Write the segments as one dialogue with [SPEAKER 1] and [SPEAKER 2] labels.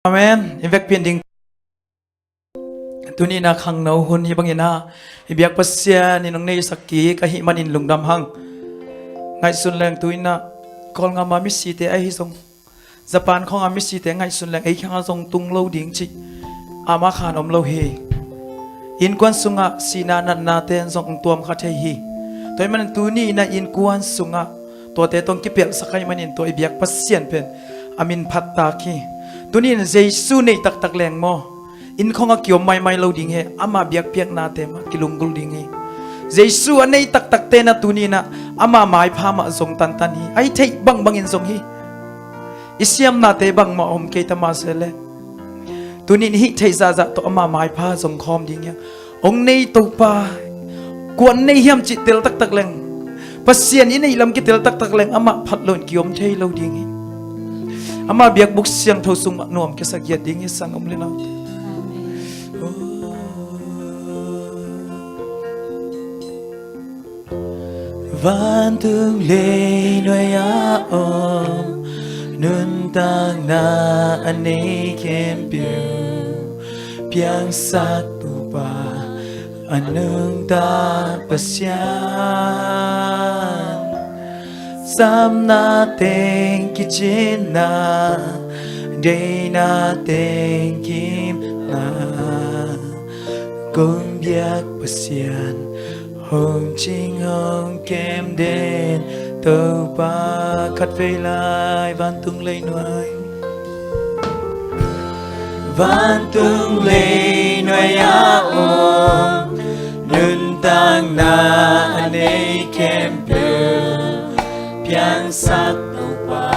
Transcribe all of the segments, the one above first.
[SPEAKER 1] Amen. Invek pending tuni na khang no hun hi bangina ibiak pasya ni nong nei sakki ka hi manin lungdam hang ngai sun leng tuina kol nga mami site ai hi song Japan khong ami site ngai sun leng ai khang song tung lo ding chi ama khan om lo he in kwan sunga sina na na ten song tuam kha thei hi toy man tuni na in kwan sunga to te tong ki pel sakai manin to ibiak pasyan pen amin phat ta ki tunin Jesu nei tak tak leng mo in khong a kiom mai lo ding he ama biak piak na te ma kilungul ding he Jesu anei tak tak te na tunina ama mai pha ma zong tan tan hi ai thei bang bang in zong hi isiam na te bang ma om ke ta ma sele tunin hi thei za za to ama mai pha zong khom ding ya ong nei to pa kuan nei hiam chi tel tak tak leng pasien in nei lam ki tel tak tak leng ama phat lon kiom thei lo ding hi ama biak buk siang tho sung nom ke sagiat ding hi sang om le na van tung lê nuôi ôm nun tang na anei kem piu piang sát tu pa anung ta pasyan sam na teng kichin na day na teng kim na cùng biak pasyan hồng chinh hồng kem đến tàu ba khát về lại van tung lấy nuôi ôm nun tang na anei kem piu piang sát tàu ba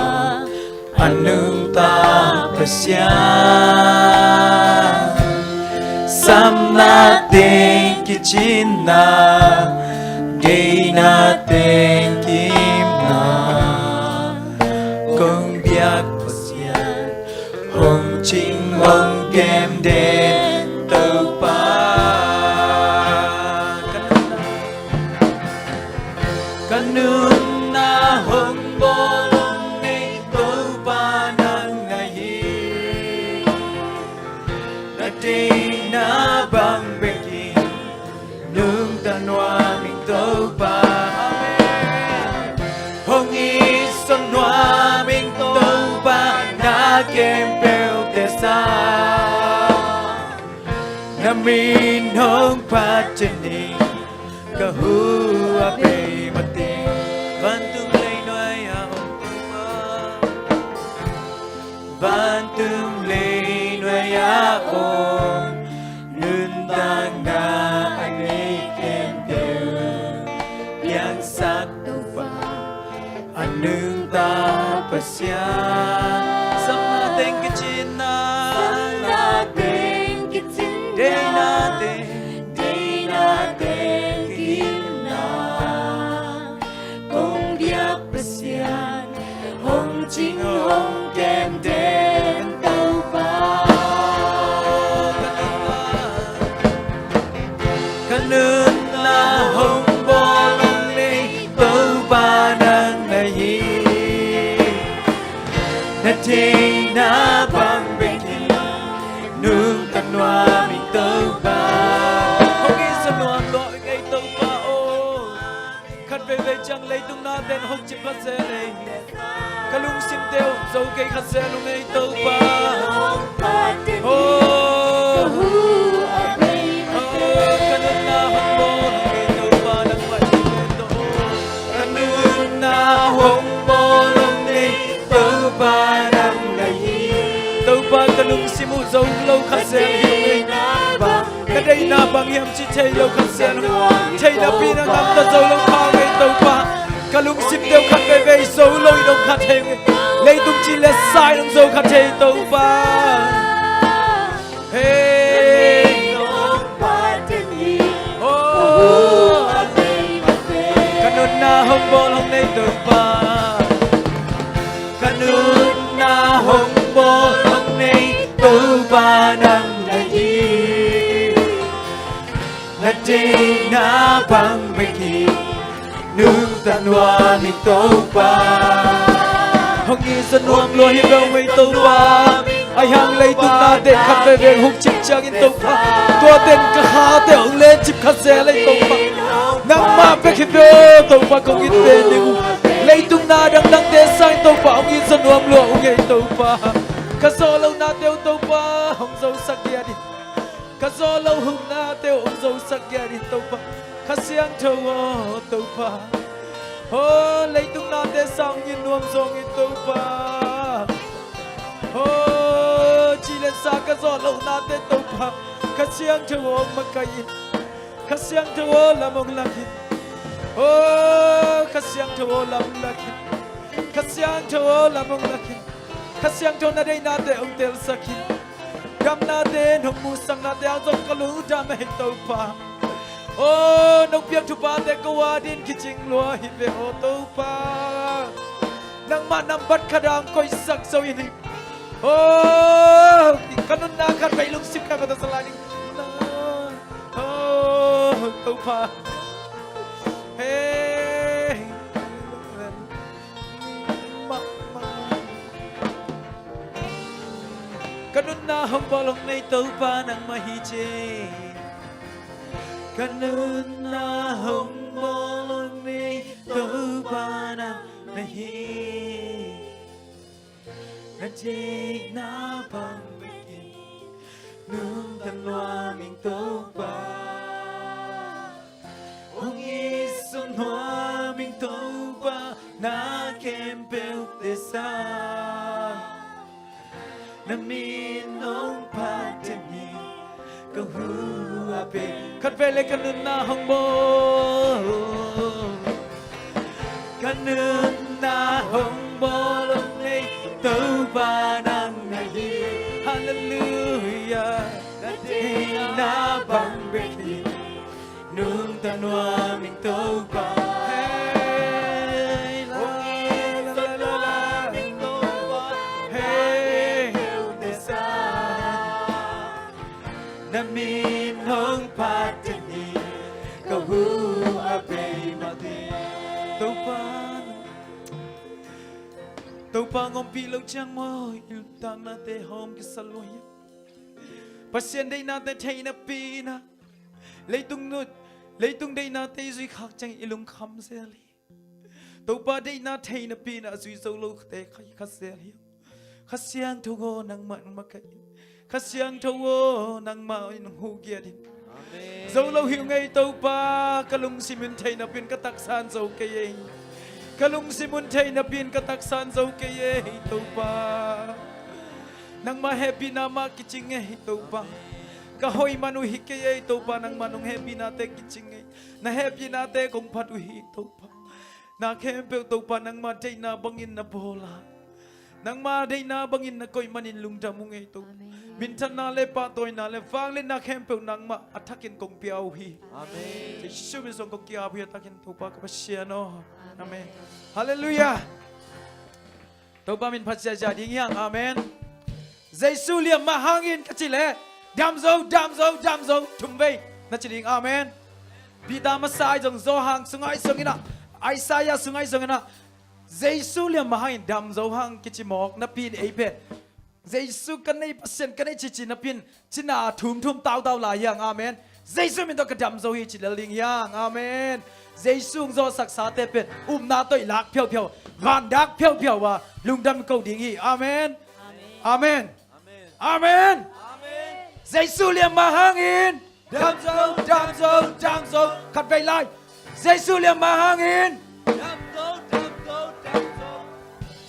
[SPEAKER 1] anung ta pasyan sam na teng kichin na day na teng kim na công biak pasyan hồng chinh hồng kem đến tàu pa kanun na hồng bolong nei tàu pa nang ngai na day na bang beki nung tanwa ming tàu pa hong i son noa ming tàu pa na kem pel te sa na min hong pa cheni ka hu a pe mati van tung lei noi a hong tu ma van tung lei noi a ong nun tang na anei kem piu piang sát tu pa anung ta pasyan sam na teng kichin na day na teng kim na
[SPEAKER 2] Kung biak pasyan hong ching hong kem đến tàu pa
[SPEAKER 1] kanun na hong bolong nei tàu pa nang nai na day na bang beki nung tanwa mi tàu pa hong i sa nuam lo ngai tàu pa o khat ve ve chang lei tung na den hok chi pha se nei kalung sim teo zo ke khat se lu ngai tàu pa o kanun na hong bolong nei tàu pa nang mai to kanun na hong bolong nei tàu pa nang nai tàu pa kalung simu zo lo khat se hi cái đây na bằng hiểm chỉ thấy lâu khăn xe nó thấy na pi na ngắm ta dâu lâu khao ngay tàu pa cả lúc xịp tiêu khăn về về dâu lôi đông khát thêm lấy tung chi lệ sai đông dâu khát thêm tàu pa hey oh kanun na hong bol hong nay tàu pa kanun na hong bol hong nay tàu pa nang na day na bang beki nung tanwa mi tàu pa hong i sa nuam lo hi bang mi tàu pa ai hang lấy tung na tên khắp về về hùng chip chang in tông pa tua tên cả ha tên ông lên chip khát xe lấy tông pa nang ma pe khi về tông pa công in tên đi lấy tung na đằng đằng tên sang tông pa ông in sân nuông lụa ông in tông pa cả số lâu na tiêu tông pa ông dâu sắc kia đi cả số lâu hùng na tiêu ông dâu sắc kia đi tông pa cả xiang thâu tông pa oh lấy tung na tên sang in nuông song in tông pa oh chỉ lên xa cả số lâu na tên tông pa cả xiang thâu ông mặc cái cả xiang thâu làm ông lạc oh cả xiang thâu làm lạc cả xiang thâu làm ông lạc cả xiang thâu na đây na tên ông tel sakin gam na tên hồng mu sang na tên ông dòng cả lũ đam mê tông pa oh nông biếc thu ba tên câu hoa điên khi chinh lúa hi về ô tông pa nang ma nam bắt khá đang coi sắc sâu in oh kanun na kan bay lung sip ka kata salani oh tông pa hey kanun na hong bolong nay tông pa nang mahiche kanun na hong bolong nay tông pa nang mahiche na chê na bằng mình nương thân loa mình tông pa ông y xuân hoa mình tông pa na kem bêu tê sa na min ông pa chân nhì câu hu a pe khát về lấy kanun na hong bo kanun na hong bo lông nay tâu ba nang nahi hallelujah nati na bang beti nung tanwa mình tâu ba hey la la la la mình tâu ba hey desa namin hong patini kahu ape mati tâu ba tàu pa ngom pi lâu chang môi yêu tang na te hom cái saloy pasien đây na te thay na pi na lấy tung đây na te duy khắc chang ilung kham se li tàu pa đây na thay na pi na duy sâu lâu te khai khát se li khát siang thâu go nang man ma kai khát siang thâu go nang ma in hu kia đi dâu lâu hiểu ngay tàu pa kalung simin thay na pin katak san dâu cây kalung simun thay na pin katak san dâu keye hito pa nang ma happy na ma kiching hito pa kahoy manu hikeye hito pa nang manung happy na te kiching na happy na te kong patu hito pa na kempe to pa nang ma day na bangin na bola nang ma day na bangin na koy manin lungdam mong hito mintan na le pa toy na le fang le na kempe nang ma atakin kong piao hi amen Jesus min song kong kia bi atakin to pa kapasiano amen hallelujah tàu ba min phát ra đi ngang amen Giêsu liềm mà hangin cái gì lẽ đam dâu thùng vây na chỉ đi amen bị đam mà sai dòng do hàng sungai sungina Isaiah sungai sungina Giêsu liềm mà hangin đam dâu hang cái gì mọc na pin ấy pe Giêsu cái này pasien cái này chỉ na pin chỉ na thum tao lại yang amen Giêsu mình to cái đam dâu hi chỉ là linh yang amen Giêsu do sắc xa tê bên na tôi lạc phiêu vạn đắc phiêu và lung đâm cầu điển hi amen amen amen Giêsu liềm mà hangin đam dâu khát vây lại Giêsu liềm mà hangin đam dâu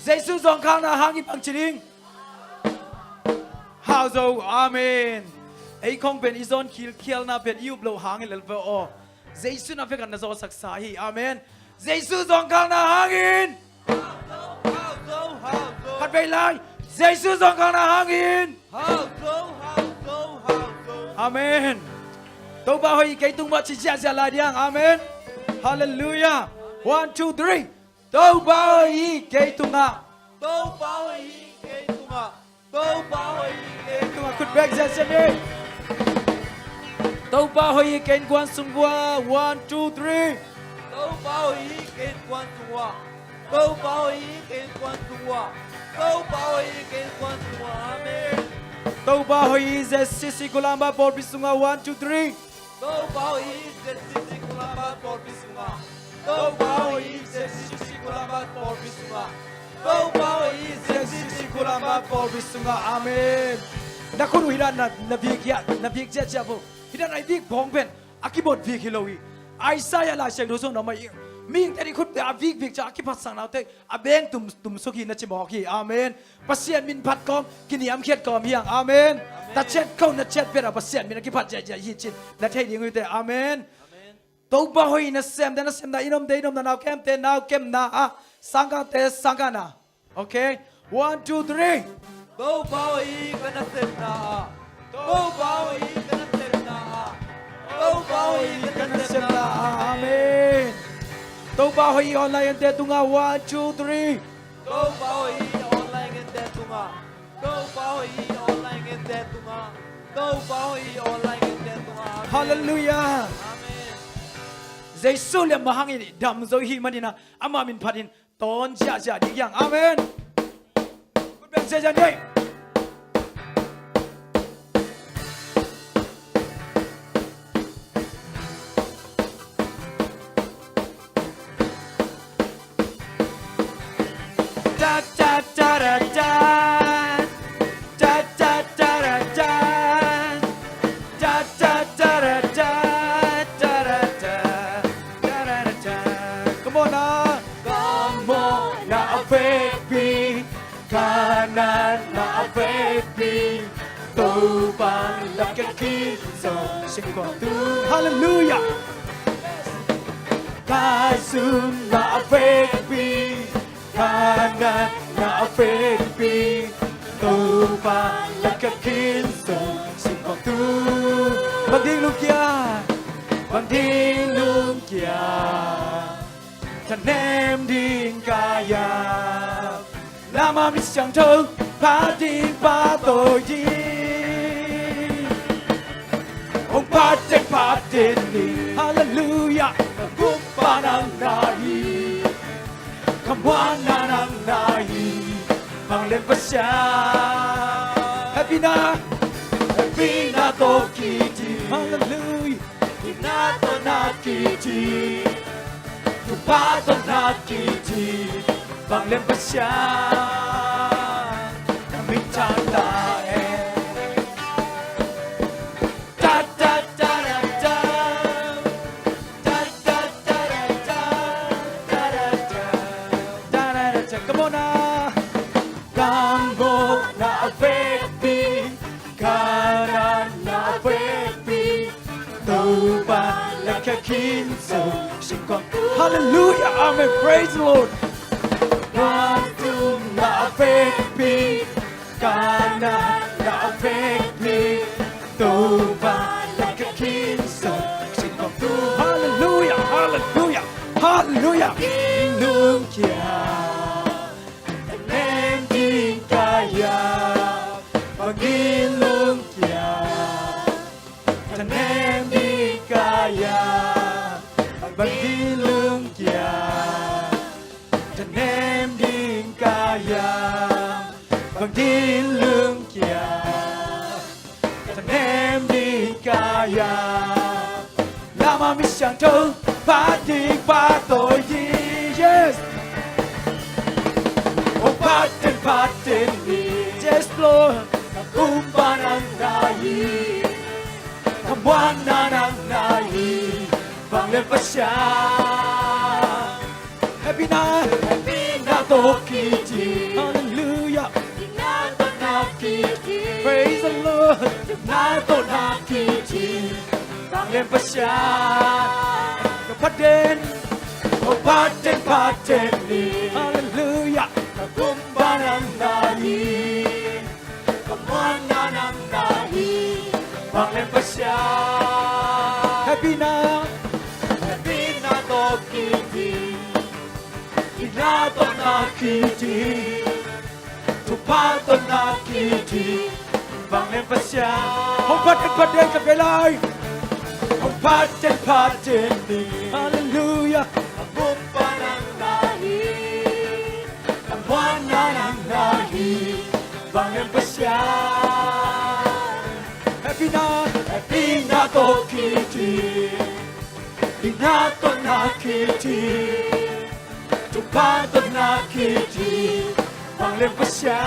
[SPEAKER 1] Giêsu dòng khang na hangin bằng chỉ đinh hào dâu amen ấy không bên izon kill na bên yêu blow hangin lel vợ o Giêsu na phải na do sắc xa hi amen Giêsu dòng khang na hangin khát vây lại Giêsu dòng khang na hangin amen tàu ba hơi cái tung ba chỉ ra lại đi amen hallelujah 1 2 3 tàu ba hơi cái tung ha khut bek ra xem đi tàu ba hơi cái quan sung qua 1 2 3
[SPEAKER 2] tàu ba hơi cái quan sung qua tàu ba hơi cái quan sung qua
[SPEAKER 3] 都包一给关注我，阿门。
[SPEAKER 1] Tauba hoi ze sisi kulamba por bisunga 1 2 3.
[SPEAKER 3] 都包一这西西古拉巴波比苏玛，都包一这西西古拉巴波比苏玛，都包一这西西古拉巴
[SPEAKER 1] por bisunga amen. Nakuru hidan na bigya na bigya chapo. Hidan ai big bong pen akibot big hilowi. Isaiah la sheng doso na mai. Ming teri khut a big big cha akipat sang naute abeng tum soki na chimo ki amen. Pasien min phat kom kiniam khiat kom hiang amen. Ta chet ko na chet pera pasien min akipat ja ja yichin na thei ding te amen. Tau ba hoi na sem da inom na naw kem te naw kem na a sangka te sangka na. Okay? 1 2 3.
[SPEAKER 3] 都包一跟那森那，都包一跟那森那，都包一跟那森那，
[SPEAKER 1] Amen. Tau ba hoi online te tunga 1 2 3.
[SPEAKER 3] 都包一 online 跟在东啊，都包一 online 跟在东啊，都包一 online 跟在东啊。
[SPEAKER 1] Hallelujah.
[SPEAKER 3] 阿门。
[SPEAKER 1] Jesu le mahangin dam zo hi manina ama min phatin ton ja ja di yang amen. Good ben se jan dei. Da da da da da. Da da da da da. Da da da da da. Da da da. Da da da da. Come on now. Come on now, baby. Kanan now, baby. Tô ban là cái khi giờ sinh còn tu. Hallelujah. Kasum now, baby. Kanan now, baby. Tô ban là cái khi giờ sinh còn tu. Bằng tiếng lúc kia. Bằng tiếng lúc kia. Thân em điên ca ya. Lama mi chẳng thương phá đi phá tội gì. Ông phá trên đi. Hallelujah. Cũng phá năng nai. Không hoa năng nai. Mang lên phát xa. Happy na. Happy na to kiti. Hallelujah. Happy na to na kiti. Tu phá to na kiti. Bằng lên phát xa. Mình chẳng ta em. Da da da da da. Da da da da da. Da da da. Da da da da. Come on now. Come on now, baby. Kanan now, baby. Tu ba là cái khiến giờ sinh con. Hallelujah. Amen. Praise the Lord. Wantum na baby, kana na baby, tuba like a king so sing of tu. Hallelujah, hallelujah, hallelujah. Inung kia, nem din kaya, pagilung kia, nem din kaya, pagilung kia. Thân em điên ca ya bằng điên lương kia. Thân em điên ca ya Lama mi chẳng thương phá điên phá tội gì. Yes. Oh phá tên đi. Yes Lord. Kumpa nang nai. Come on nang nai. Vang lên phát xa. Happy na to kiti. Hallelujah. Na to na kiti. Praise the Lord. Na to na kiti. Vang lên phát xa. Phát đến. Oh phát đến đi. Hallelujah. Kum ba nang nai. Come on nang nai. Vang lên phát xa. Happy na to kiti. Na to na kiti. Tu pa to na kiti. Vang lên phát xa. Không phát đến các cái lời. Không phát đến đi. Hallelujah. Kum pa nang nai. Come on nang nai.
[SPEAKER 3] vang lên bất xá
[SPEAKER 1] Happy na
[SPEAKER 3] Pina to kiti Pina to na kiti Tupa to na kiti Vang lên bất xá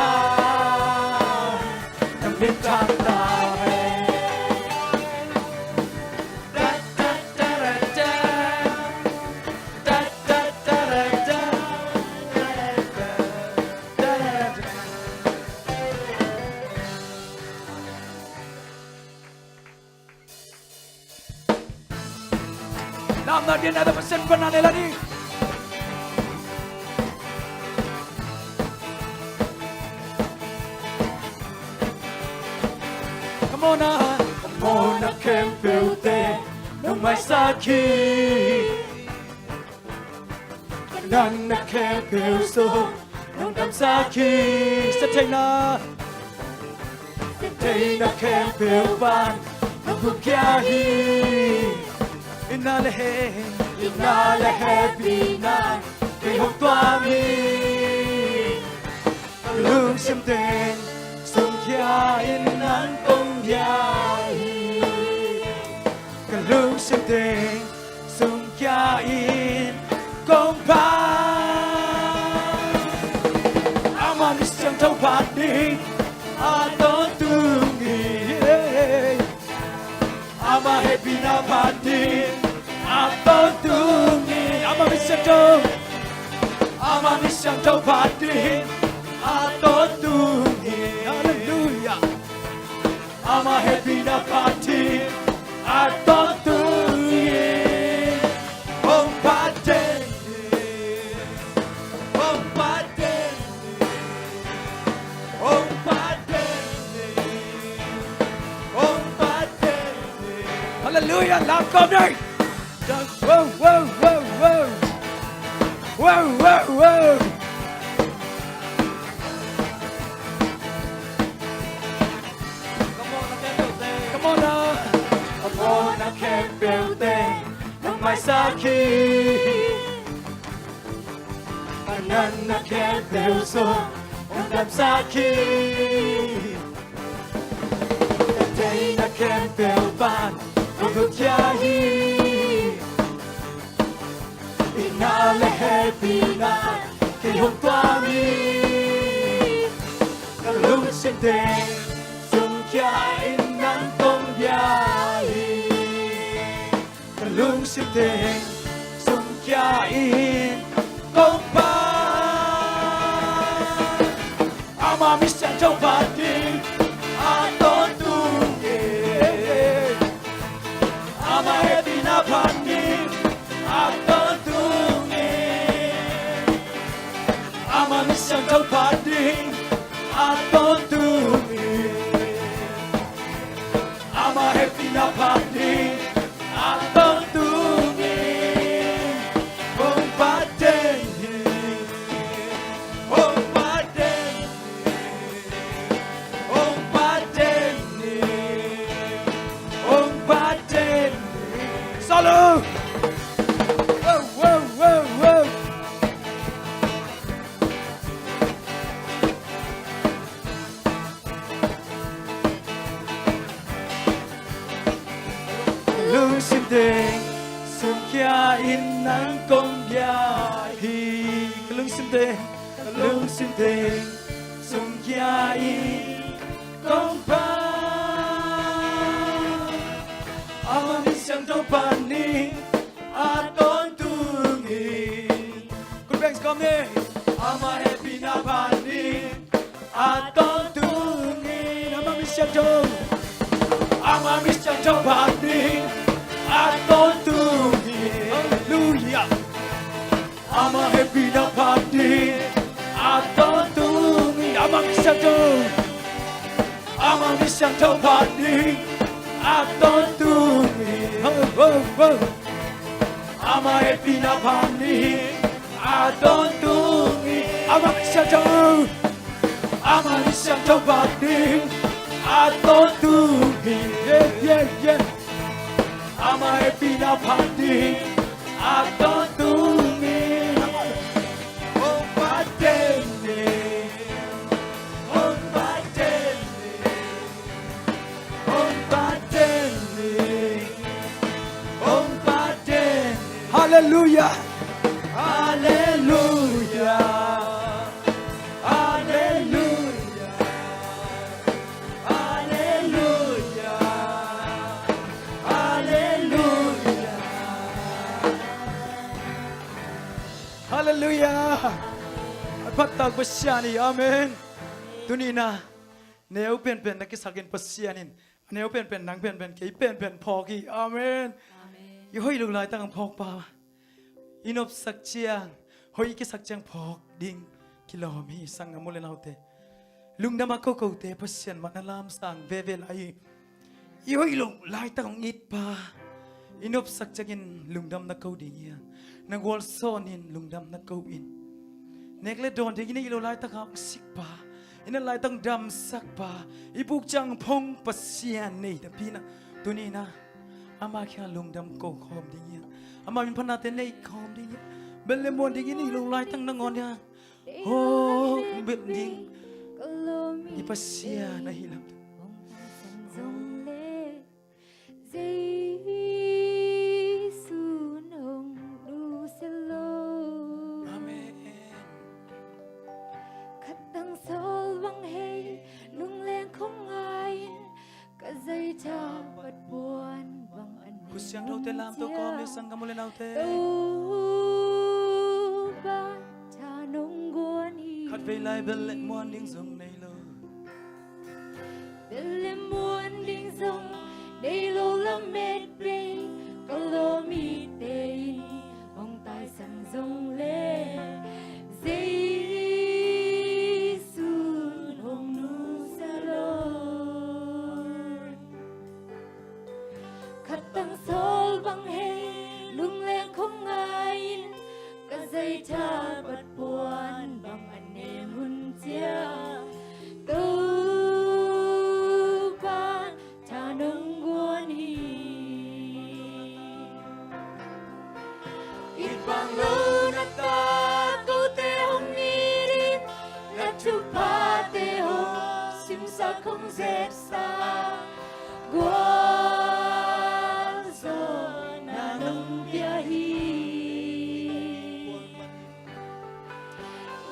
[SPEAKER 3] Nằm bên thang ta
[SPEAKER 1] Nama dia ada pesan pernah lagi. Come on now.
[SPEAKER 3] Mona kem peute no mai saki Nana kem peuso no dam saki
[SPEAKER 1] Setena
[SPEAKER 3] Teina kem peuban no bukiahi
[SPEAKER 1] inalehe
[SPEAKER 3] Inale happy night Kay hong tuami Lung sim tên Sung kia in nan tong yahi Lung sim tên Sung kia in Kong pa Aman isang tau pati Aton tungi Ama happy na pati Aton tungi Ama misang tau pati Aton tungi
[SPEAKER 1] Hallelujah.
[SPEAKER 3] Ama happy na pati Aton tungi Om pati Om pati Om pati Om pati
[SPEAKER 1] Hallelujah. Làm con đi. Wow, wow, wow, wow. Wow, wow, wow. Come on now.
[SPEAKER 3] Mona kem peute no mai saki Anana kem peuso no dam saki Teina kem peuban no bukiahi Inale happy night Kay hong tuami Kalung sente Sung kia in nan tong yahi Kalung sente Sung kia in Kong pa Ama misyan chow pati Aton tungi Ama happy na pati Aton tungi Ama misyan chow pati Aton tungi Ama happy na pati Aton tungi Om pati Om pati Om pati Om pati
[SPEAKER 1] Solo. Wow, wow, wow, wow.
[SPEAKER 3] Lung sim tên Sung kia in nan công yahi Lung sim tên Lung sim tên Sung kia in công pa Ama misang tau pani Aton tungi
[SPEAKER 1] Good thanks, come here.
[SPEAKER 3] Ama happy na pani Aton tungi
[SPEAKER 1] Nama mission Joe.
[SPEAKER 3] Ama misang tau pani Aton tungi
[SPEAKER 1] Hallelujah.
[SPEAKER 3] Ama happy na pani Aton tungi
[SPEAKER 1] Nama mission Joe.
[SPEAKER 3] Ama misang tau pani Aton tungi
[SPEAKER 1] Wow, wow, wow.
[SPEAKER 3] Ama happy na pani Aton tungi
[SPEAKER 1] Ama mission Joe.
[SPEAKER 3] Ama misang tau pani Aton tungi
[SPEAKER 1] Yeah, yeah, yeah.
[SPEAKER 3] Ama happy na pani Aton tungi Om pati Om pati
[SPEAKER 1] Hallelujah.
[SPEAKER 3] Hallelujah. Hallelujah. Hallelujah. Hallelujah.
[SPEAKER 1] Hallelujah. Bắt tag pasyani. Amen. Tunina. Nếu pen pen nak kisakin pasyanin. Nếu pen pen nang pen pen kay pen pen pogi. Amen. Yêu hoi lung lai tang pok pa. Inop sak chiang. Hoi ki sak chiang pok ding kilomi sang amulen autte. Lung dama ko ko te pasyan manalam sang ve lai. Yêu hoi lung lai tang ngit pa. Inop sak chiangin lung dam na ko ding ya. Nang wal sonin lung dam na ko in. Nekle don te gini ilo lai tang sik pa. Ina lai tang dam sak pa. Ipuk chang pong pasyan nei ta pina. Tunina. Ama kya lung dam ko khom ding ya. Ama min panate nei khom ding ya. Belle mon ding ni lung lai tang nangon ya. Oh bel ding. Ni pasya na hilam. Amen.
[SPEAKER 2] Khát tăng sol vang hay lung lên không ai cả dây cha bật buồn bằng anh
[SPEAKER 1] Kusyang daw te lam to kom sang kamulen autte.
[SPEAKER 2] ba cha nung guan hi
[SPEAKER 1] Khat ve lai belle mon ding zong nei lo.
[SPEAKER 2] belle muôn đinh dòng đây lô la mệt bê có lô mi tê bông tai sẵn dòng lê dây sun hồng nu sa lô khát tăng sol vang hay lung lên không ai cả dây cha bật buồn bằng anh em hun chia từ ban cha nâng guan hi ít bằng lâu na ta câu te hong ni đi na chu pa te ho sim sa không dẹp xa guan zo na nâng bia hi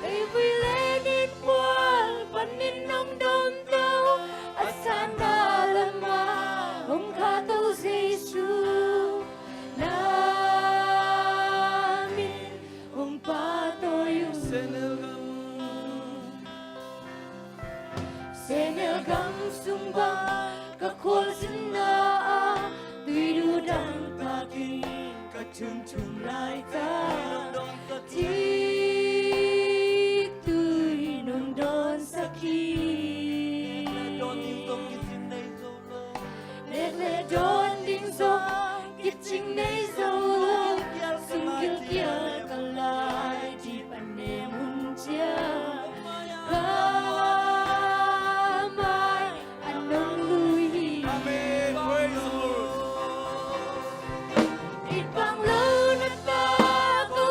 [SPEAKER 2] Lấy vui lên in buồn vẫn in nông đom đâu asan na lama hong kha tâu Giêsu namin hong pa toyo senel gam sumba ka khol sin na tùy du đăng ta ki ka chung chung lai ta ti tùy nung don sakhi Nét lệ đón đinh dông Kiết chính nấy dâu Xung kiêu kia cả lại Chỉ bạn em hùng chia Gà mai Anh nông lui hi
[SPEAKER 3] Amen. Praise the Lord.
[SPEAKER 2] Ít bằng lâu nát ta Cô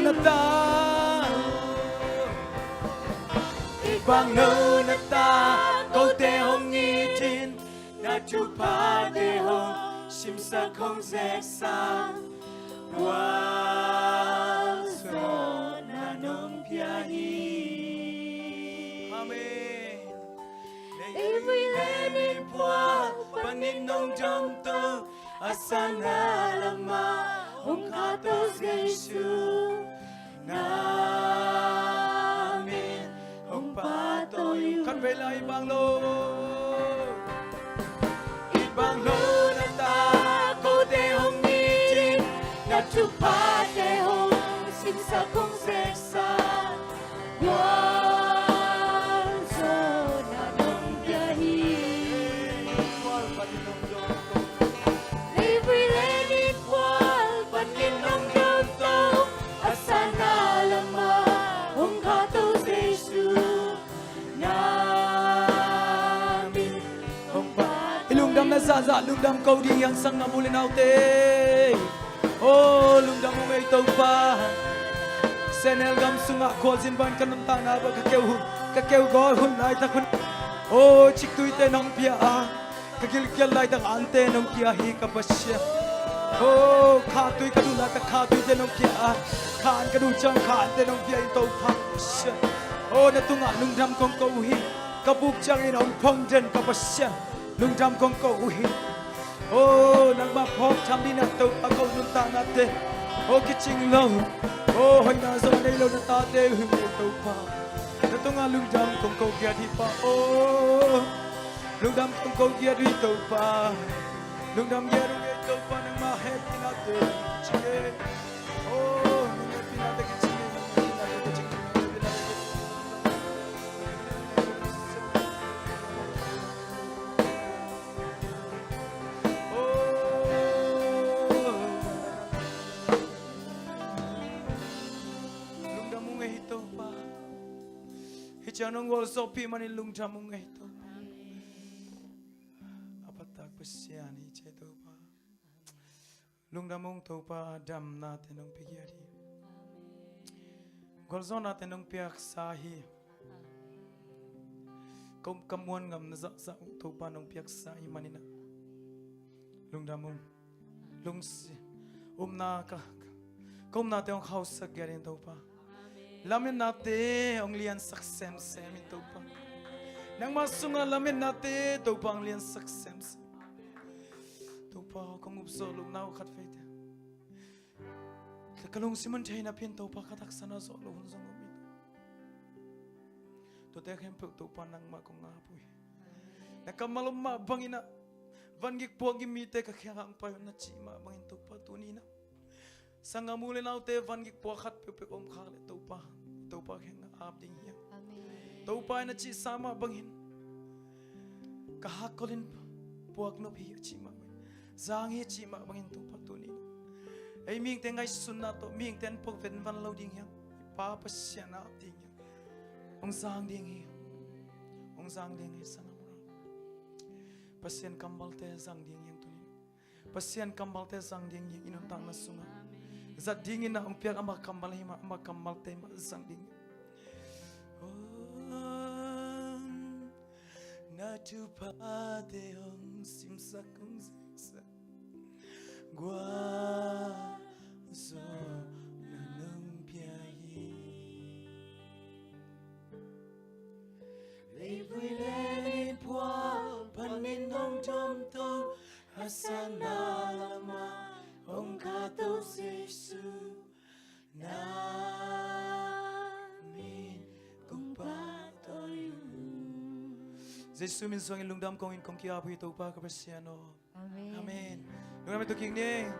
[SPEAKER 3] na ta ibang no na ta câu te hong nghi tin na chu pa te hong sim sa không dễ sa qua so na nong pia hi amen every lady poa panin nong jom to asana lama hong kha to Giêsu namin hong pa to yu kan về lại ibang lo na ta cô te hong ni tin na chu pa te hong sim sa kong se sa wan so na nong pia hi every lady poa panin nong jom to asana lama hong kha to Giêsu namin hong pa ilung dam na sa lung dam câu đi yang sang na muli nau te oh lung dam ngei tau pa senel gam sunga ko jin ban kan ta na ba ka keu go hun nai ta kun oh chik tui te nong pia a ka gil kyal lai ta an te nong pia hi ka pasya oh kha tui ka du na ta kha tui te nong pia a khan ka du chang khan te nong pia in tau pa oh na tunga lung dam kong ko hi ka buk chang in ong phong den ka pasya lung dam kong ko hi oh nang ma phok tham đi na tau a ko nun ta na te oh kiching lo oh hoi na zo nei lo na ta te hu me tau pa na tunga lung dam kong ko kia di pa oh lung dam kong ko kia di tau pa lung dam kia ru ngai tau pa nang ma he na te chike oh nang he na te chike Janong wal sopi manin lung jamung itu. Apa tak pesiani ceto pa. Lung damung to pa dam na tenong pigiari. Golzon na tenong piak sahi. Kom kamuan ngam na sa to pa nong piak sahi manina. Lung damung lung si na ka. Kom na tenong house sa garin to pa. Lamin nate ang lian saksem sem ito pa. Nang masunga lamin nate ito pa ang lian saksem sem. Ito pa kung upsolong na ukat fayda. Kalong simon chay na pinto pa kataksana solo hunsang umito. Ito tekem po ito pa nang makong apoy. Nakamalong mabangina. Vangik po ang imite kakiyang payon na chima bangin ito pa tunina. Sanga muli na te vangik po akat pepe om kale tau pa keng abding yang tau pa na chi sama bangin kahakolin puak no hi chi ma zang hi chi ma bangin tu pa tuni ai ming te ngai sunna to ming ten pok ven van lo ding yang pa pa sia na ding yang ong zang ding hi sana mo pasien kambal te zang ding yang tuni pasien kambal te zang ding yang inun tang na sunga zat dingin na ang piyak ama kambal hima ama kambal tema sang ding na tu pa te hong sim sa kong sa gua so na nong piahi Levi lele pua panin nong jom to asana lama Hong kha to Giêsu namin kung pa to'y Giêsu min song ilung dam kong in kong kia apu ito pa kapasiano. Amen. Amen. Nung namin to king ni.